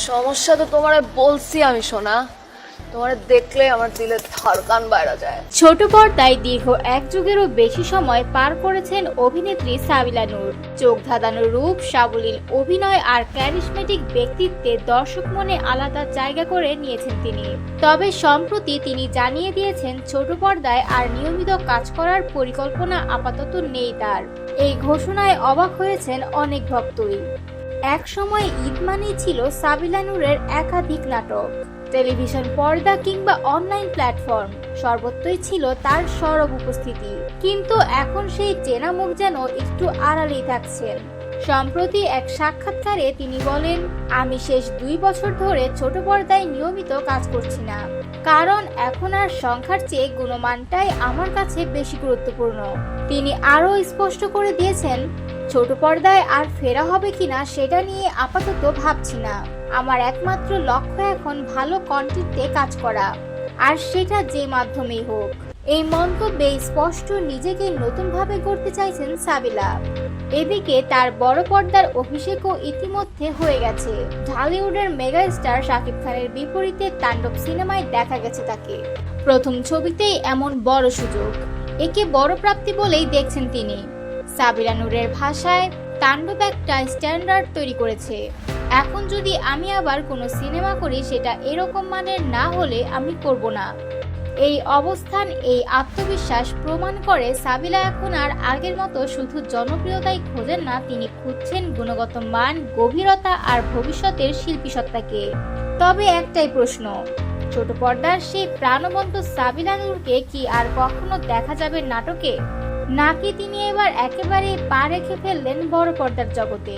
সমস্যা তো তোমারে বলছি আমি সোনা, তোমারে দেখলে আমার দিলে ধড়কান বাইরে যায়। ছোট পর্দায় দীর্ঘ এক যুগেরও বেশি সময় পার করেছেন অভিনেত্রী সাবিলা নূর। চোখ ধাঁধানো রূপ, সাবলীল অভিনয় আর ক্যারিশমেটিক ব্যক্তিত্বে দর্শক মনে আলাদা জায়গা করে নিয়েছেন তিনি। তবে সম্প্রতি তিনি জানিয়ে দিয়েছেন ছোট পর্দায় আর নিয়মিত কাজ করার পরিকল্পনা আপাতত নেই তার। এই ঘোষণায় অবাক হয়েছেন অনেক ভক্তই। এক সময় ঈদ মানেই ছিল সাবিলা নূরের একাধিক নাটক, টেলিভিশন পর্দা কিংবা অনলাইন প্ল্যাটফর্ম, সর্বত্রই ছিল তার সরব উপস্থিতি। কিন্তু এখন সেই চেনা মুখ যেন একটু আড়ালেই থাকছেন। সম্প্রতি এক সাক্ষাৎকারে তিনি বলেন, আমি শেষ 2 বছর ধরে ছোট পর্দায় নিয়মিত কাজ করছি না, কারণ এখন আর সংখ্যার চেয়ে গুণমানটাই আমার কাছে বেশি গুরুত্বপূর্ণ। তিনি আরও স্পষ্ট করে দিয়েছেন, ছোট পর্দায় আর ফেরা হবে কিনা সেটা নিয়ে আপাতত ভাবছি না। আমার একমাত্র লক্ষ্য এখন ভালো কন্টেন্টে কাজ করা, আর সেটা যে মাধ্যমেই হোক। এই মন্তব্যে স্পষ্ট নিজেকে নতুনভাবে গড়তে চাইছেন সাবিলা। এদিকে তার বড় পর্দার অভিষেকও ইতিমধ্যে হয়ে গেছে। ঢালিউডের মেগা স্টার শাকিব খানের বিপরীতে তাণ্ডব সিনেমায় দেখা গেছে তাকে। প্রথম ছবিতেই এমন বড় সুযোগ, একে বড় প্রাপ্তি বলেই দেখছেন তিনি। সাবিলা নূরের ভাষায়, তাণ্ডব একটা স্ট্যান্ডার্ড তৈরি করেছে। এখন যদি আমি আবার কোনো সিনেমা করি, সেটা এরকম মানের না হলে আমি করব না। এই অবস্থান, এই আত্মবিশ্বাস প্রমাণ করে সাবিলা এখন আর আগের মতো শুধু জনপ্রিয়তাই খোঁজেন না, তিনি খুঁজছেন গুণগত মান, গভীরতা আর ভবিষ্যতের শিল্পীসত্তাকে। তবে একটাই প্রশ্ন, ছোট পর্দার সেই প্রাণবন্ত সাবিলা নূরকে কি আর কখনো দেখা যাবে নাটকে, নাকি তিনি এবার একেবারে পা রেখে ফেললেন বড় পর্দার জগতে?